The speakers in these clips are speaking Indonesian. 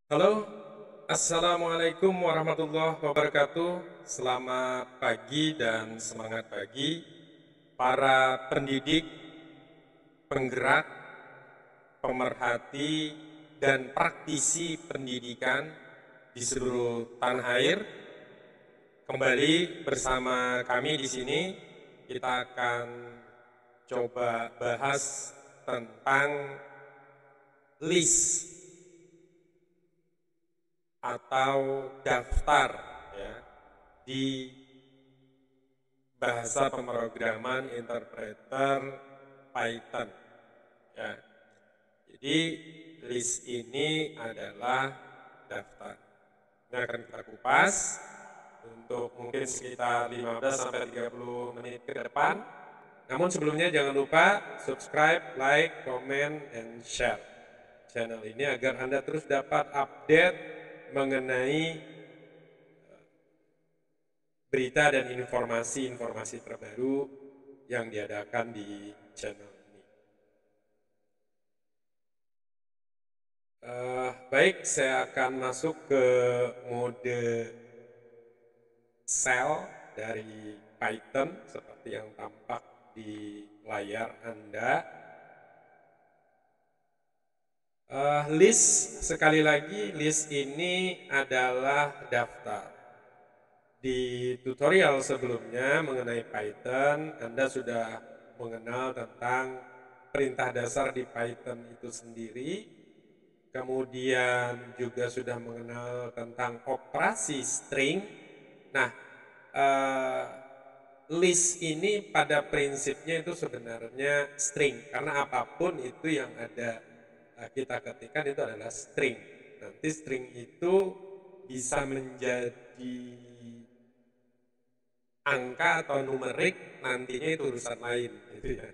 Halo, Assalamualaikum warahmatullahi wabarakatuh. Selamat pagi dan semangat pagi para pendidik, penggerak, pemerhati, dan praktisi pendidikan di seluruh tanah air. Kembali bersama kami di sini, kita akan coba bahas tentang list atau daftar ya, di bahasa pemrograman interpreter Python. Ya. Jadi list ini adalah daftar. Ini akan kita kupas untuk mungkin sekitar 15 sampai 30 menit ke depan. Namun sebelumnya jangan lupa subscribe, like, comment, and share channel ini agar Anda terus dapat update mengenai berita dan informasi-informasi terbaru yang diadakan di channel ini. Baik, saya akan masuk ke mode cell dari Python seperti yang tampak di layar Anda. List, sekali lagi, list ini adalah daftar. Di tutorial sebelumnya mengenai Python, Anda sudah mengenal tentang perintah dasar di Python itu sendiri, kemudian juga sudah mengenal tentang operasi string. Nah, list ini pada prinsipnya itu sebenarnya string, karena apapun itu yang ada kita ketikkan itu adalah string. Nanti string itu bisa menjadi angka atau numerik, nantinya itu urusan lain gitu ya.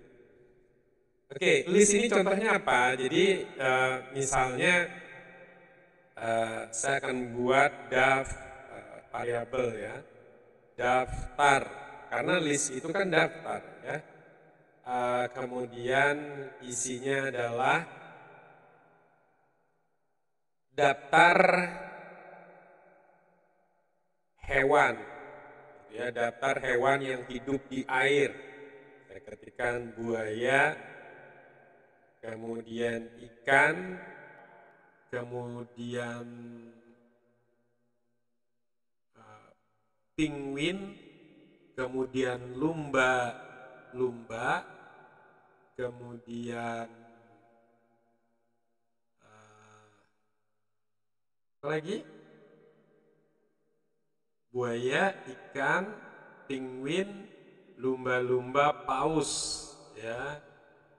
Oke, list ini contohnya apa? Jadi misalnya saya akan buat variabel ya, daftar, karena list itu kan daftar ya. Kemudian isinya adalah daftar hewan, ya, daftar hewan yang hidup di air. Saya ketikkan buaya, kemudian ikan, kemudian penguin, kemudian lumba, kemudian apa lagi? Buaya, ikan, penguin, lumba-lumba, paus, ya.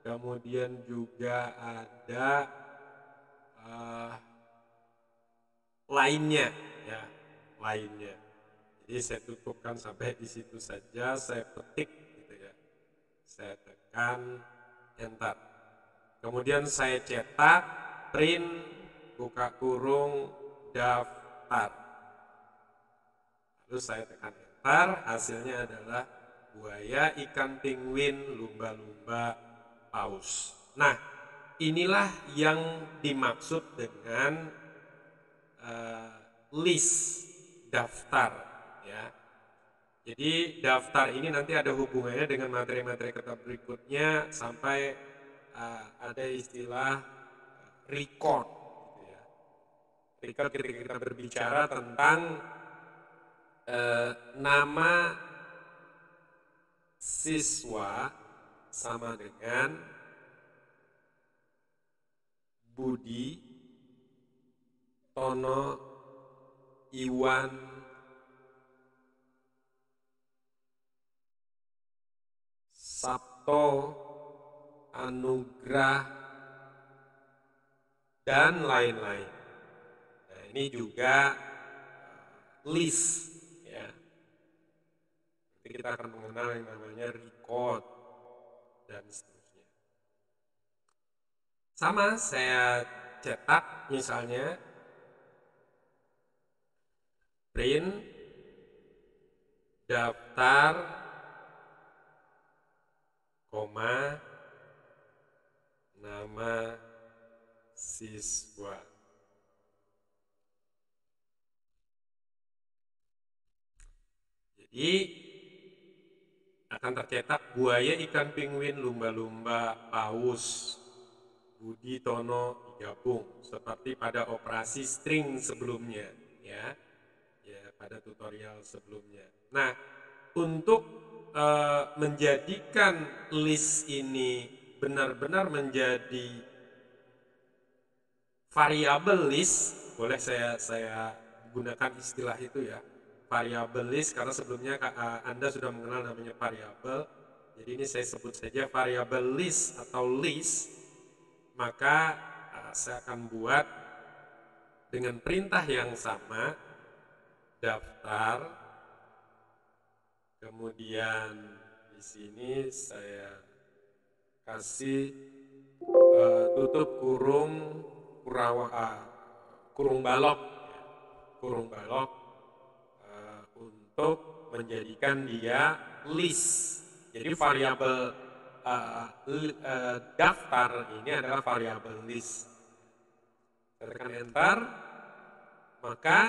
Kemudian juga ada lainnya, ya, lainnya. Jadi saya cukupkan sampai di situ saja, saya petik gitu ya. Saya tekan enter. Kemudian saya cetak, print, buka kurung, daftar. Lalu saya tekan enter, hasilnya adalah buaya, ikan, penguin, lumba-lumba, paus. Nah, inilah yang dimaksud dengan list, daftar ya. Jadi daftar ini nanti ada hubungannya dengan materi-materi kita berikutnya sampai ada istilah record gitu ya. Record ketika kita berbicara tentang nama siswa sama dengan Budi, Tono, Iwan, Sabto, Anugrah, dan lain-lain. Nah, ini juga list ya. Nanti kita akan mengenal yang namanya record dan seterusnya. Sama saya cetak misalnya print daftar koma nama siswa. Jadi akan tercetak buaya, ikan penguin, lumba-lumba, paus, budi, tono digabung seperti pada operasi string sebelumnya, ya pada tutorial sebelumnya. Nah, untuk menjadikan list ini benar-benar menjadi variabel list, boleh saya gunakan istilah itu ya, variabel list, karena sebelumnya Anda sudah mengenal namanya variabel. Jadi ini saya sebut saja variabel list atau list. Maka saya akan buat dengan perintah yang sama, daftar, kemudian di sini saya kasih tutup kurung kurung balok untuk menjadikan dia list. Jadi variabel daftar ini adalah variabel list. Tekan enter, maka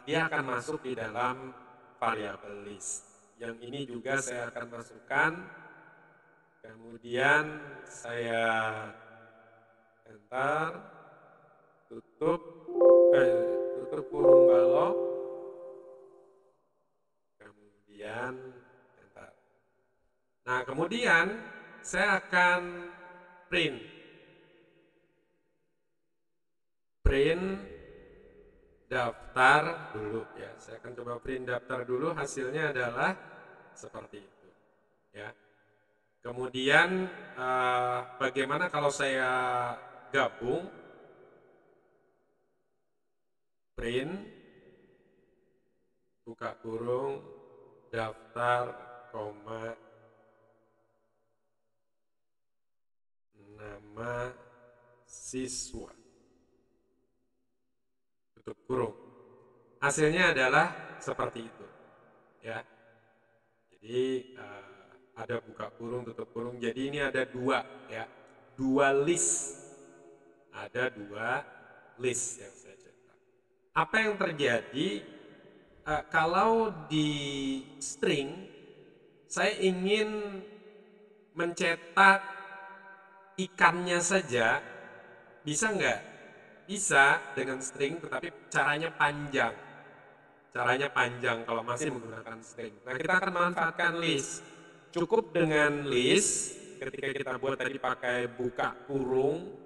dia akan masuk di dalam variabel list. Yang ini juga saya akan masukkan, kemudian saya enter, tutup kurung balok, kemudian enter. Nah, kemudian saya akan print daftar dulu ya. Saya akan coba print daftar dulu, hasilnya adalah seperti itu ya. Kemudian bagaimana kalau saya gabung, print buka kurung daftar, koma, nama siswa, tutup kurung. Hasilnya adalah seperti itu ya. Jadi ada buka kurung, tutup kurung. Jadi ini ada dua ya, dua list. Ada dua list yang saya cetak. Apa yang terjadi kalau di string saya ingin mencetak ikannya saja, bisa nggak? Bisa dengan string, tetapi caranya panjang. Caranya panjang kalau masih menggunakan string. Nah, kita akan manfaatkan list. Cukup dengan list, ketika kita buat tadi pakai buka kurung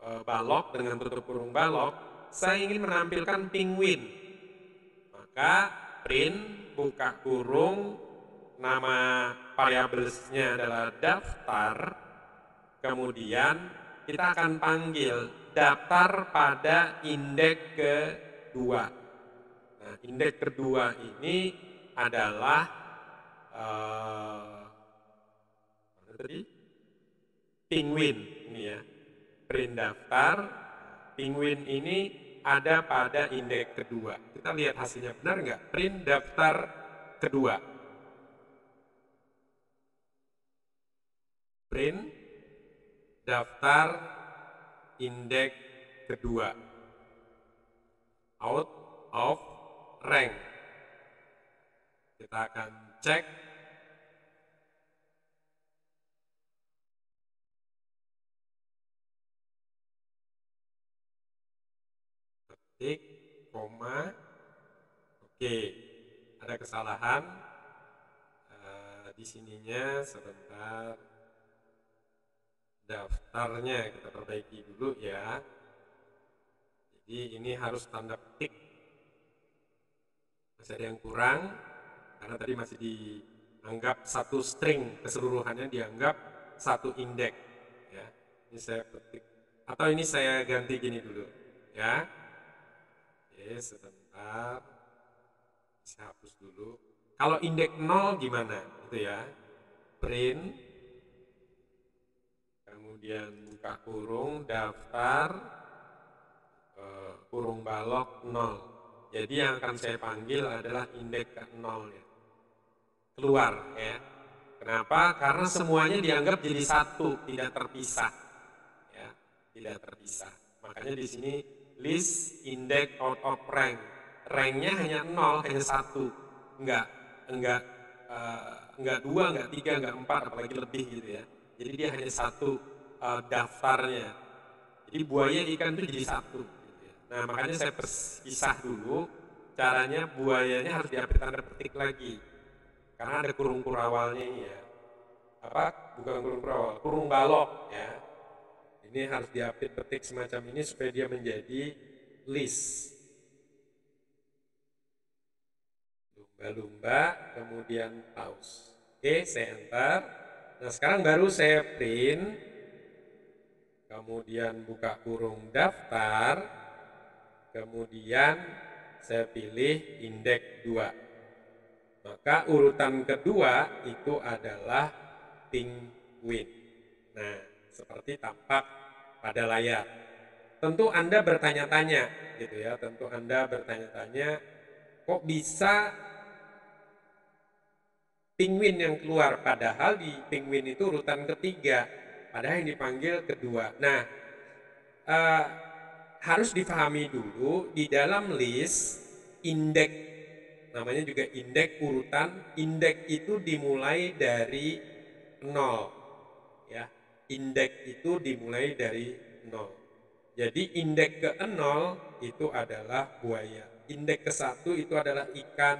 balok dengan tutup kurung balok, saya ingin menampilkan penguin. Maka print buka kurung, nama variablesnya adalah daftar, kemudian kita akan panggil daftar pada indeks kedua. Nah, indeks kedua ini adalah penguin ini ya. Print daftar, penguin ini ada pada indeks kedua. Kita lihat hasilnya benar nggak? Print daftar kedua. Print daftar indeks kedua. Out of rank. Kita akan cek. Ketik, koma. Oke, ada kesalahan. Di sininya sebentar. Daftarnya kita perbaiki dulu ya. Jadi ini harus tanda petik. Masih ada yang kurang, karena tadi masih dianggap satu string, keseluruhannya dianggap satu indeks ya. Ini saya petik, atau ini saya ganti gini dulu ya. Oke, sebentar, saya hapus dulu. Kalau indeks 0 gimana itu ya? Print, kemudian buka kurung daftar, kurung balok 0. Jadi yang akan saya panggil adalah indeks ke 0 ya. Keluar ya. Kenapa? Karena semuanya dianggap jadi satu, tidak terpisah. Ya, tidak terpisah. Makanya di sini list index out of rank. ranknya hanya 0, hanya 1, enggak enggak enggak 2, enggak 3, enggak 4, apalagi lebih gitu ya. Jadi dia hanya 1 daftarnya. Jadi buaya ikan itu jadi 1 gitu ya. Nah, makanya saya pisah dulu, caranya buayanya harus diapit tanda petik lagi. Karena ada kurung kurawalnya ini ya. Bukan kurung kurawal, kurung balok ya. Ini harus diapit petik semacam ini supaya dia menjadi list. Lumba-lumba, kemudian paus. Oke, saya enter. Nah, sekarang baru saya print, kemudian buka kurung daftar, kemudian saya pilih indeks 2. Maka urutan kedua itu adalah penguin. Nah, seperti tampak pada layar. Tentu Anda bertanya-tanya gitu ya, tentu Anda bertanya-tanya, kok bisa penguin yang keluar, padahal di penguin itu urutan ketiga, padahal yang dipanggil kedua. Nah, harus difahami dulu di dalam list indeks, namanya juga indeks urutan, indeks itu dimulai dari 0 ya. Indeks itu dimulai dari 0. Jadi indeks ke 0 itu adalah buaya, indeks ke 1 itu adalah ikan,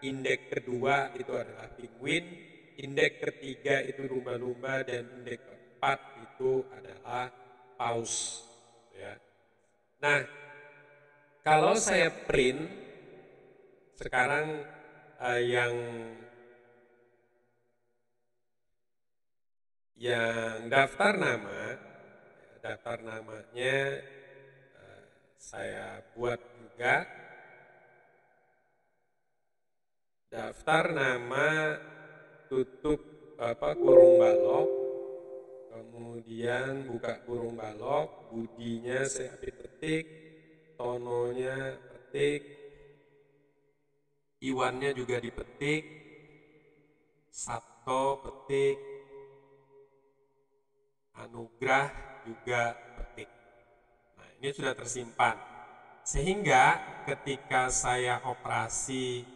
indeks kedua itu adalah penguin, indeks ketiga itu lumba-lumba, dan indeks keempat itu adalah paus ya. Nah, kalau saya print sekarang yang daftar namanya saya buat juga daftar nama, tutup kurung balok, kemudian buka kurung balok, budinya saya petik, tononya petik, iwannya juga dipetik, Sabto petik, Anugrah juga petik. Nah, ini sudah tersimpan. Sehingga ketika saya operasi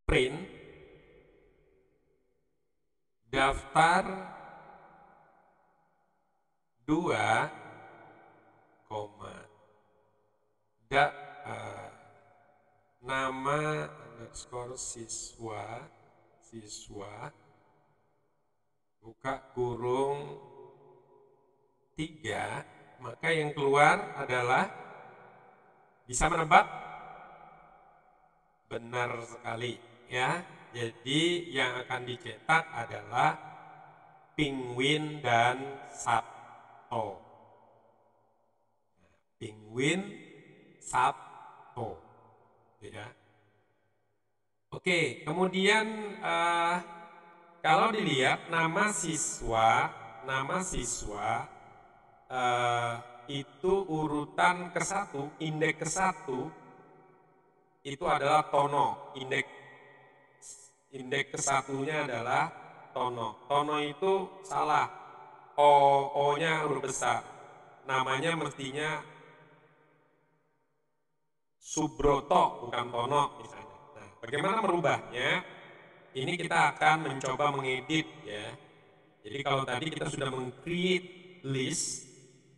print daftar 2, nama underscore siswa buka kurung 3, maka yang keluar adalah, bisa menebak? Benar sekali ya. Jadi yang akan dicetak adalah penguin dan Sabto. Penguin, Sabto ya. Oke, kemudian kalau dilihat nama siswa itu urutan ke-1, indeks ke-1 itu adalah Tono. Indeks ke-1-nya adalah Tono. Tono itu salah, O-nya huruf besar. Namanya mestinya Subroto, bukan Tono misalnya. Nah, bagaimana merubahnya? Ini kita akan mencoba mengedit ya. Jadi kalau tadi kita sudah meng-create list,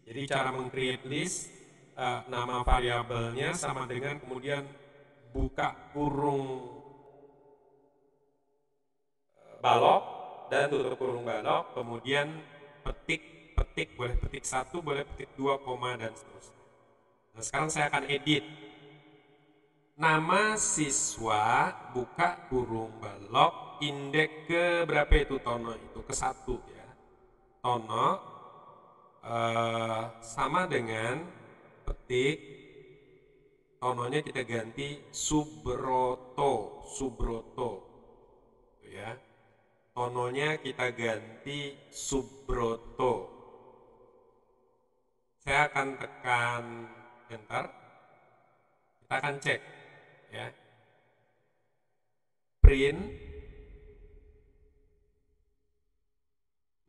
jadi cara meng-create list, nama variabelnya sama dengan kemudian buka kurung balok dan tutup kurung balok, kemudian petik, boleh petik 1, boleh petik 2, koma, dan seterusnya. Nah, sekarang saya akan edit. Nama siswa, buka kurung balok, indeks ke berapa itu Tono itu? Ke-1 ya. Tono sama dengan petik, Tononya kita ganti Subroto ya. Tononya kita ganti Subroto. Saya akan tekan enter. Kita akan cek ya. Print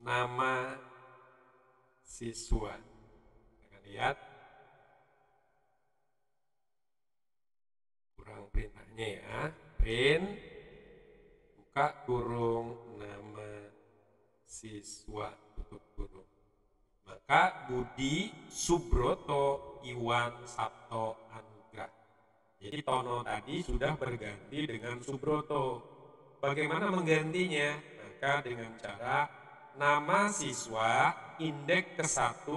nama siswa. Kita lihat kurang perintahnya ya, print buka kurung nama siswa tutup kurung. Maka Budi Subroto Iwan Sabto Anugrah. Jadi Tono tadi sudah berganti dengan Subroto. Bagaimana menggantinya? Maka dengan cara nama siswa indeks ke-1,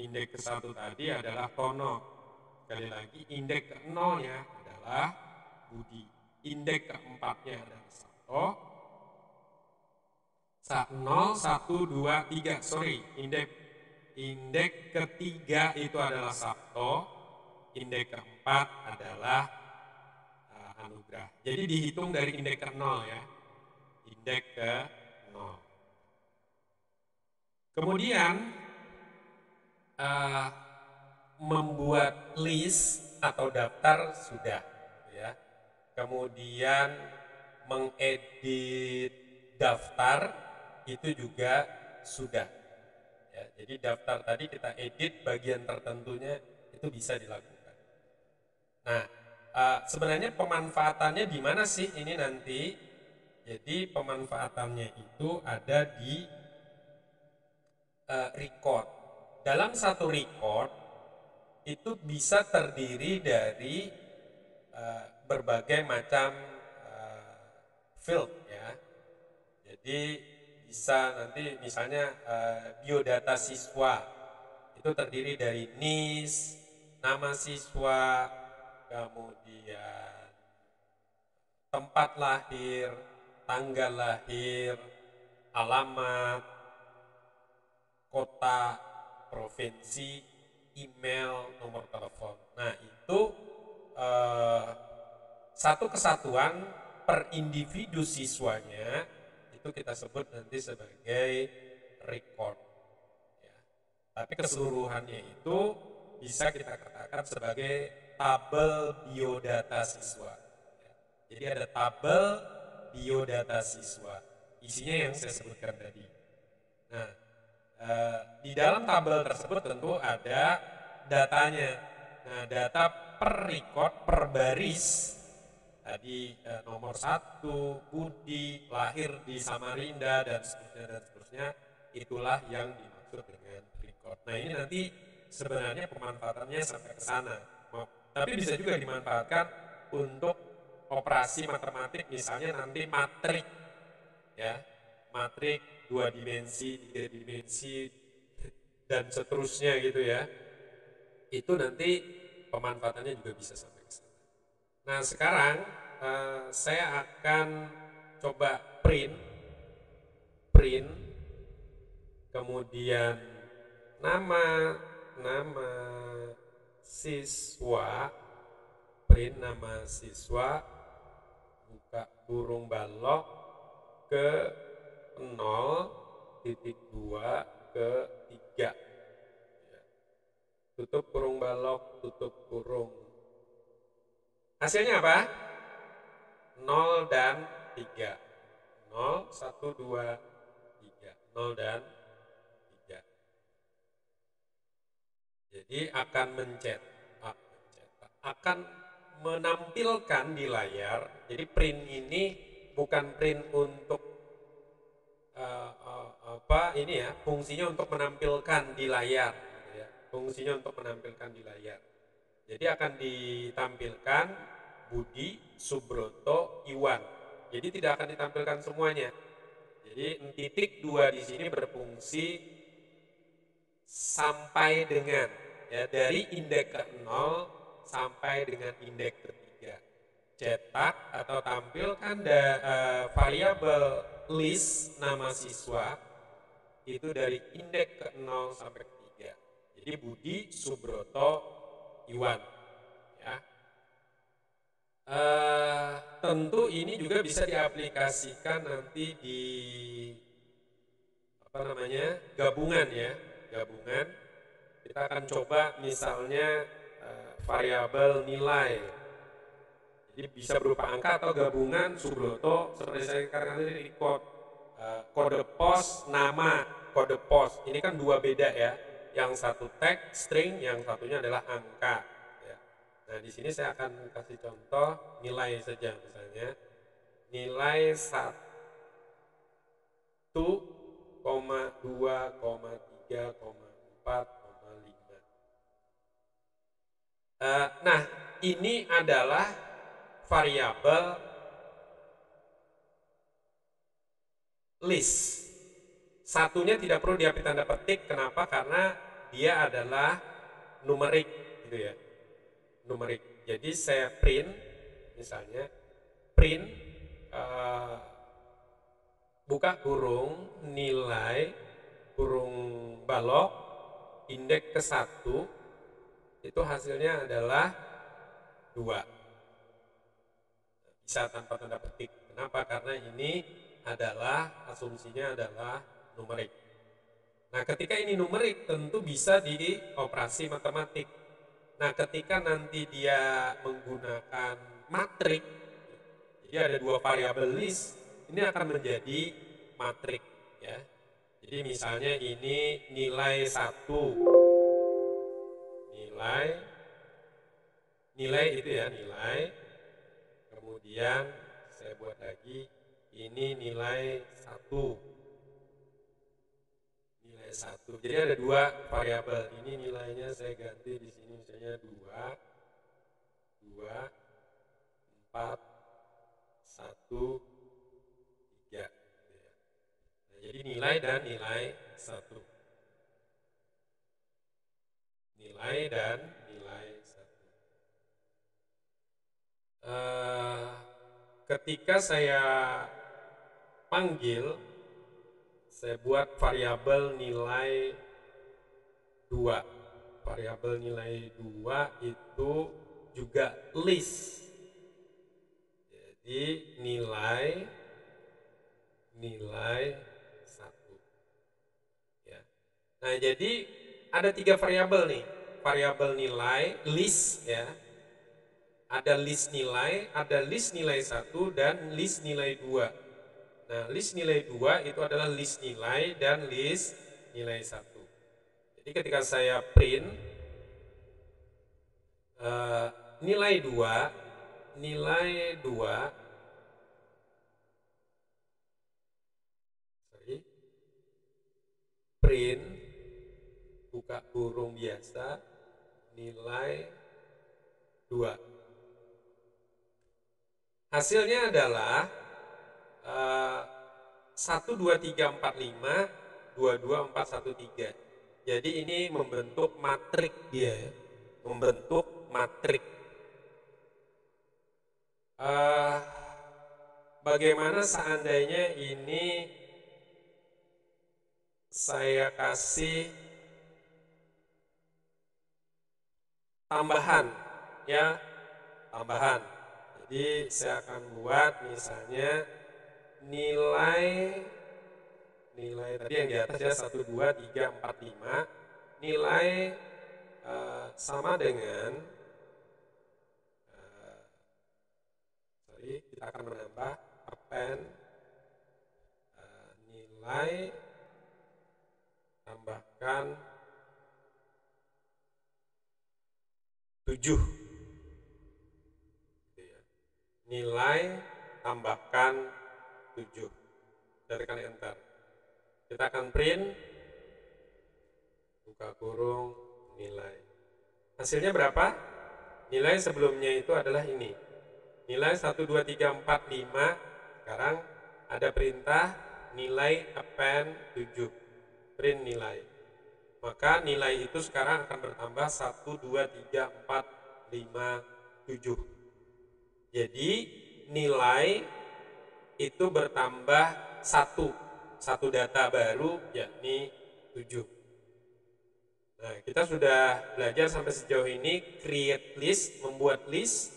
indeks ke-1 tadi adalah Tono. Sekali lagi indeks ke-0-nya adalah Budi. Indeks ke-4-nya adalah Sabto. 0, 1, 2, 3, sorry, indeks ketiga itu adalah Sabto, indeks keempat adalah Anugrah. Jadi dihitung dari indeks ke 0 ya, indeks ke 0. Kemudian membuat list atau daftar sudah, ya. Kemudian mengedit daftar itu juga sudah. Ya, jadi daftar tadi kita edit bagian tertentunya itu bisa dilakukan. Nah, sebenarnya pemanfaatannya di mana sih ini nanti? Jadi pemanfaatannya itu ada di record. Dalam satu record itu bisa terdiri dari berbagai macam field ya. Jadi bisa nanti misalnya biodata siswa itu terdiri dari NIS, nama siswa, kemudian tempat lahir, tanggal lahir, alamat, kota, provinsi, email, nomor telepon. Nah itu satu kesatuan per individu siswanya itu kita sebut nanti sebagai record. Ya. Tapi keseluruhannya itu bisa kita katakan sebagai tabel biodata siswa. Ya. Jadi ada tabel biodata siswa. Isinya yang saya sebutkan tadi. Nah, di dalam tabel tersebut tentu ada datanya. Nah, data per record, per baris. Tadi nomor 1, Budi, lahir di Samarinda, dan seterusnya, itulah yang dimaksud dengan record. Nah ini nanti sebenarnya pemanfaatannya sampai ke sana. Tapi bisa juga dimanfaatkan untuk operasi matematik, misalnya nanti matrik, ya, matrik 2 dimensi, 3 dimensi, dan seterusnya gitu ya. Itu nanti pemanfaatannya juga bisa sampai ke sana. Nah sekarang saya akan coba print, kemudian nama siswa, print nama siswa, buka kurung balok ke 0.2 ke 3. Tutup kurung balok, tutup kurung. Hasilnya apa? 0 dan 3. 0, 1, 2, 3. 0 dan 3. Jadi akan akan menampilkan di layar. Jadi print ini bukan print untuk ini ya, fungsinya untuk menampilkan di layar. Gitu ya. Fungsinya untuk menampilkan di layar. Jadi akan ditampilkan Budi, Subroto, Iwan. Jadi tidak akan ditampilkan semuanya. Jadi titik 2 di sini berfungsi sampai dengan ya dari indeks ke-0 sampai dengan indeks ke-3. Cetak atau tampilkan variabel list nama siswa itu dari indeks ke-0 sampai ke-3. Jadi Budi, Subroto, Iwan. Ya. Tentu ini juga bisa diaplikasikan nanti di gabungan ya, gabungan. Kita akan coba misalnya variabel nilai. Jadi bisa berupa angka atau gabungan Subroto seperti saya katakan tadi record kode pos, nama, kode pos. Ini kan dua beda ya. Yang satu tag, string, yang satunya adalah angka. Ya. Nah, di sini saya akan kasih contoh nilai saja misalnya. Nilai 1,2,3,4,5. Nah, ini adalah variabel list. Satunya tidak perlu diapit tanda petik. Kenapa? Karena dia adalah numerik, gitu ya. Numerik. Jadi saya print, misalnya print buka kurung nilai kurung balok indeks ke 1 itu hasilnya adalah 2. Bisa tanpa tanda petik. Kenapa? Karena ini adalah asumsinya adalah numerik. Nah, ketika ini numerik tentu bisa dioperasi matematik. Nah, ketika nanti dia menggunakan matrik, jadi ada dua variabel list, ini akan menjadi matrik ya. Jadi misalnya ini nilai 1. Nilai itu ya, nilai. Kemudian saya buat lagi ini nilai 1. Nilai 1. Jadi ada dua variabel. Ini nilainya saya ganti di sini misalnya 2 4 1 3. Nah, jadi nilai dan nilai 1. Nilai dan nilai 1. Ketika saya panggil, saya buat variabel nilai 2. Variabel nilai 2 itu juga list. Jadi nilai 1. Ya. Nah, jadi ada 3 variabel nih. Variabel nilai, list ya. Ada list nilai, ada list nilai 1 dan list nilai 2. Nah, list nilai 2 itu adalah list nilai dan list nilai 1. Jadi ketika saya print nilai 2 print buka kurung biasa nilai 2. Hasilnya adalah 1 2 3 4 5 2 2 4 1 3. Jadi ini membentuk matrik dia ya. Membentuk matrik. Bagaimana seandainya ini saya kasih tambahan ya, tambahan. Jadi saya akan buat misalnya nilai tadi yang di atas ya 1 2 3 4 5 nilai sama dengan kita akan menambah append nilai tambahkan 7. Nilai tambahkan 7. Kita tekan enter. Kita akan print buka kurung nilai. Hasilnya berapa? Nilai sebelumnya itu adalah ini. Nilai 1 2 3 4 5. Sekarang ada perintah nilai append 7. Print nilai. Maka nilai itu sekarang akan bertambah 1 2 3 4 5 7. Jadi nilai itu bertambah 1 data baru yakni 7. Nah, kita sudah belajar sampai sejauh ini create list, membuat list,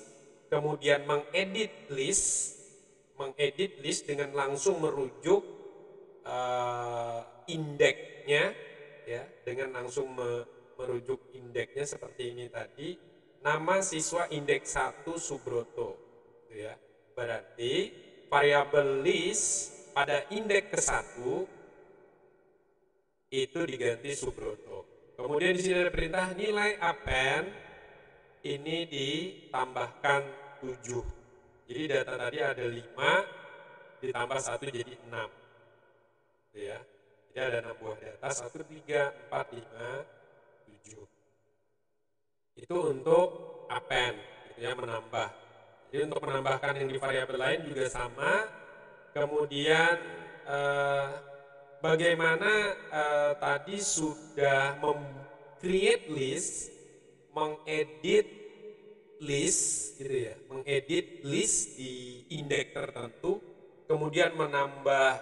kemudian mengedit list dengan langsung merujuk indeksnya ya, dengan langsung merujuk indeksnya seperti ini tadi. Nama siswa indeks 1 Subroto gitu ya. Berarti variabel list pada indeks ke-1 itu diganti Subroto. Kemudian di sini ada perintah nilai append ini ditambahkan 7. Jadi data tadi ada 5 ditambah 1 jadi 6. Gitu ya. Jadi ada 6 buah data, 1, 3, 4, 5, 7. Itu untuk append, gitu ya, menambah. Jadi untuk menambahkan yang di variabel lain juga sama. Kemudian bagaimana tadi sudah create list, mengedit list, gitu ya, mengedit list di indeks tertentu, kemudian menambah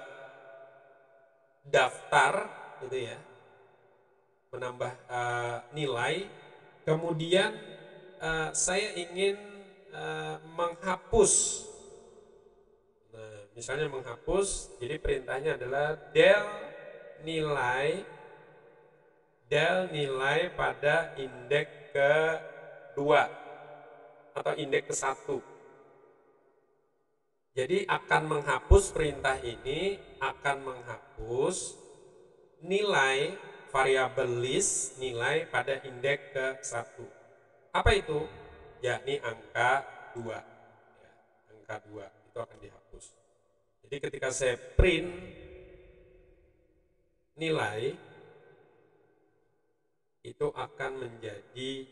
daftar, gitu ya, menambah nilai, kemudian saya ingin menghapus. Nah, misalnya menghapus, jadi perintahnya adalah del nilai pada indeks ke-2 atau indeks ke-1. Jadi akan menghapus, perintah ini akan menghapus nilai variabel list nilai pada indeks ke-1. Apa itu? Yakni angka 2. Ya, angka 2 itu akan dihapus. Jadi ketika saya print nilai itu akan menjadi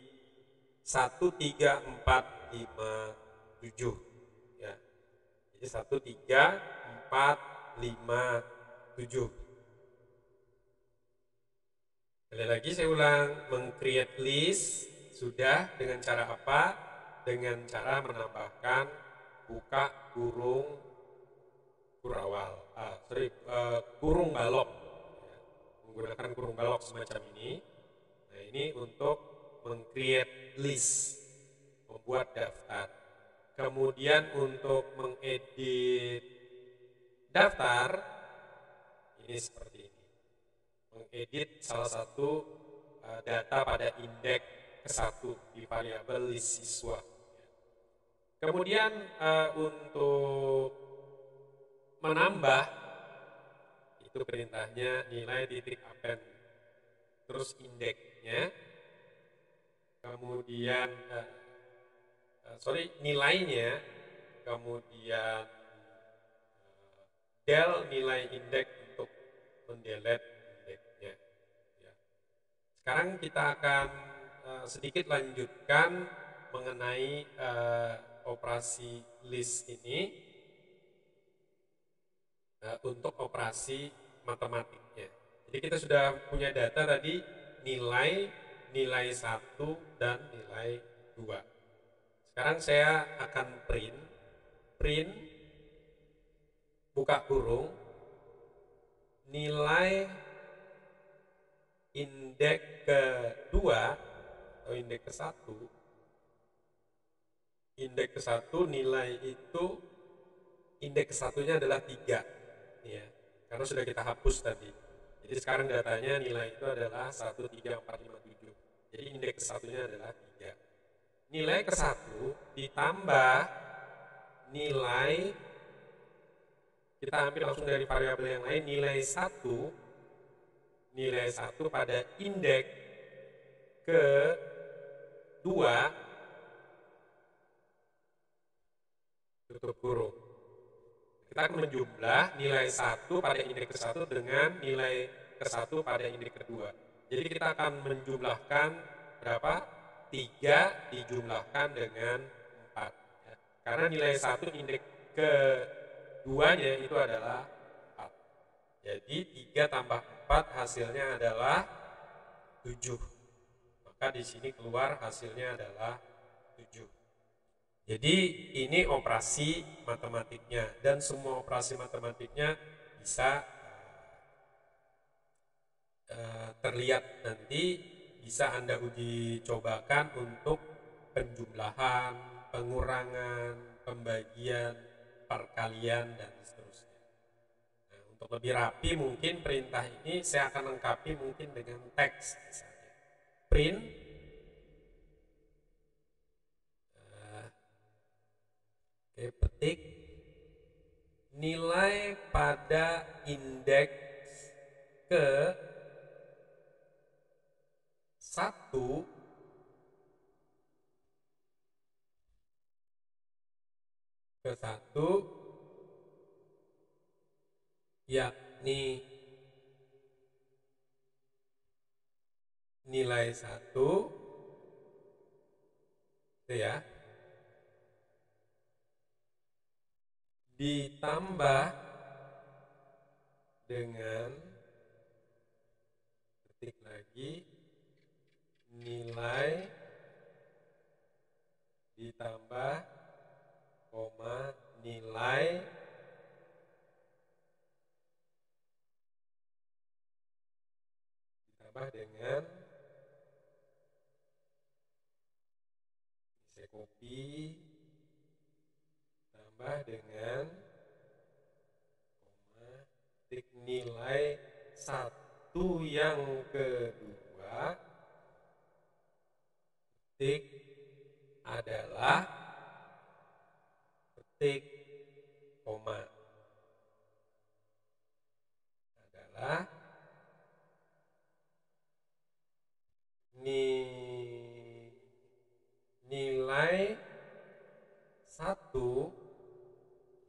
1, 3, 4, 5, 7. Ya. Jadi 1, 3, 4, 5, 7. Sekali lagi saya ulang, meng-create list sudah dengan cara apa? Dengan cara menambahkan buka kurung kurawal, kurung balok, ya, menggunakan kurung balok semacam ini. Nah, ini untuk meng-create list, membuat daftar. Kemudian untuk mengedit daftar, ini seperti ini. Mengedit salah satu data pada indeks ke-1 di variabel list siswa. Kemudian untuk menambah, itu perintahnya nilai titik append, terus indeksnya, kemudian nilainya, kemudian del nilai indeks untuk mendelete indeksnya. Ya. Sekarang kita akan sedikit lanjutkan mengenai operasi list ini untuk operasi matematiknya. Jadi kita sudah punya data tadi nilai 1 dan nilai 2. Sekarang saya akan print buka kurung nilai indeks ke-2 atau indeks ke-1. Indeks ke-1 nilai itu indeks ke-1-nya adalah 3, ya, karena sudah kita hapus tadi. Jadi sekarang datanya nilai itu adalah 1, 3, 4, 5, 7. Jadi indeks ke-1-nya adalah 3. Nilai ke-1 ditambah nilai, kita ambil langsung dari variabel yang lain, nilai 1 pada indeks ke-2 tutup kurung. Kita akan menjumlah nilai 1 pada indeks ke-1 dengan nilai ke-1 pada indeks ke-2. Jadi kita akan menjumlahkan berapa? 3 dijumlahkan dengan 4. Ya. Karena nilai 1 indeks ke-2-nya itu adalah 4. Jadi 3 tambah 4 hasilnya adalah 7. Maka di sini keluar hasilnya adalah 7. Jadi ini operasi matematiknya, dan semua operasi matematiknya bisa terlihat nanti, bisa Anda uji cobakan untuk penjumlahan, pengurangan, pembagian, perkalian, dan seterusnya. Nah, untuk lebih rapi mungkin perintah ini saya akan lengkapi mungkin dengan teks misalnya. Print petik nilai pada indeks ke 1 yakni nilai 1 itu ya, ditambah dengan ketik lagi nilai ditambah koma nilai ditambah dengan, saya copy, tambah dengan koma ketik nilai 1 yang kedua ketik adalah ketik koma adalah nilai 1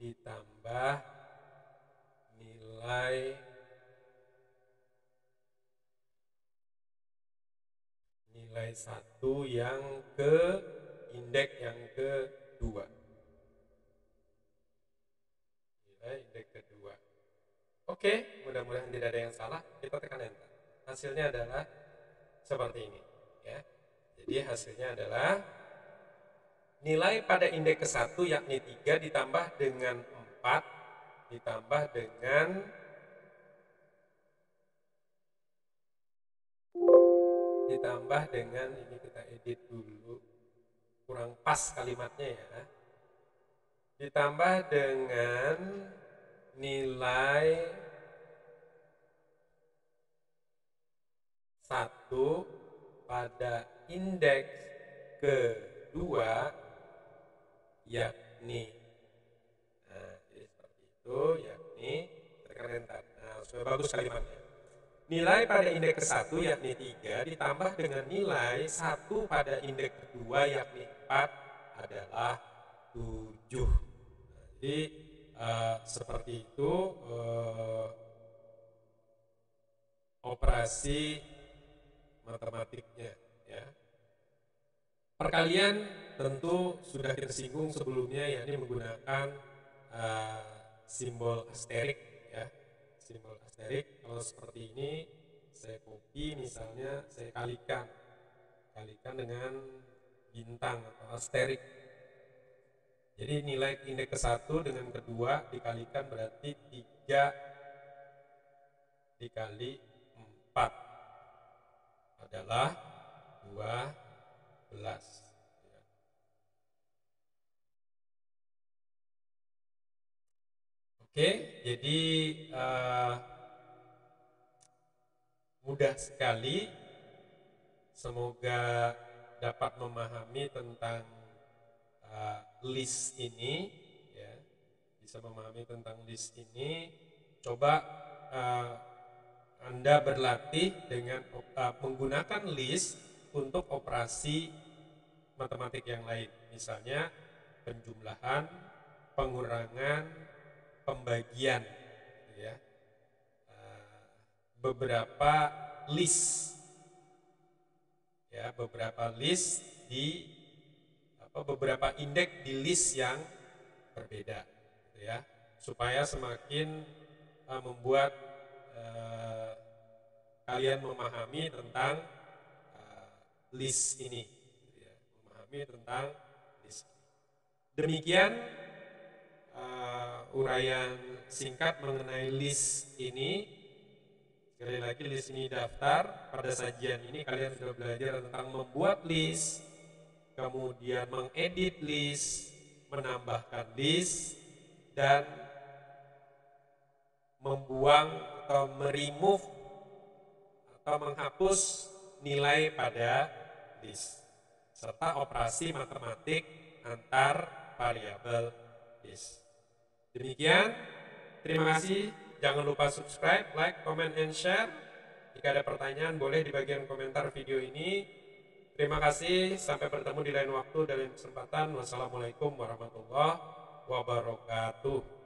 ditambah nilai 1 yang ke indeks yang kedua. Nilai indeks kedua. Oke, mudah-mudahan tidak ada yang salah. Kita tekan enter. Hasilnya adalah seperti ini, ya. Jadi hasilnya adalah nilai pada indeks ke-1 yakni 3 ditambah dengan 4 ditambah dengan ini kita edit dulu, kurang pas kalimatnya ya. Ditambah dengan nilai 1 pada indeks kedua yakni, nah jadi seperti itu, yakni tekan enter. Nah sudah bagus kalimatnya. Nilai pada indeks ke-1 yakni 3 ditambah dengan nilai 1 pada indeks kedua yakni 4 adalah 7. Nah, jadi seperti itu operasi matematiknya, ya. Perkalian tentu sudah kita singgung sebelumnya, yakni menggunakan simbol asterik, ya. Simbol asterik. Kalau seperti ini saya copy, misalnya saya kalikan dengan bintang atau asterik. Jadi nilai indeks ke-1 dengan kedua dikalikan berarti 3 dikali 4 adalah 12. Oke, jadi mudah sekali. Semoga dapat memahami tentang list ini, ya. Bisa memahami tentang list ini. Coba Anda berlatih dengan menggunakan list untuk operasi matematik yang lain, misalnya penjumlahan, pengurangan, pembagian, ya. Beberapa list, ya, beberapa list di beberapa indeks di list yang berbeda, ya, supaya semakin membuat kalian memahami tentang list ini, ya, memahami tentang list. Demikian uraian singkat mengenai list ini. Sekali lagi, list ini daftar. Pada sajian ini kalian sudah belajar tentang membuat list, kemudian mengedit list, menambahkan list, dan membuang atau meremove atau menghapus nilai pada list, serta operasi matematik antar variabel list. Demikian Terima kasih. Jangan lupa subscribe, like, comment, and share. Jika ada pertanyaan boleh di bagian komentar video ini. Terima kasih. Sampai bertemu di lain waktu dalam kesempatan. Wassalamualaikum warahmatullahi wabarakatuh.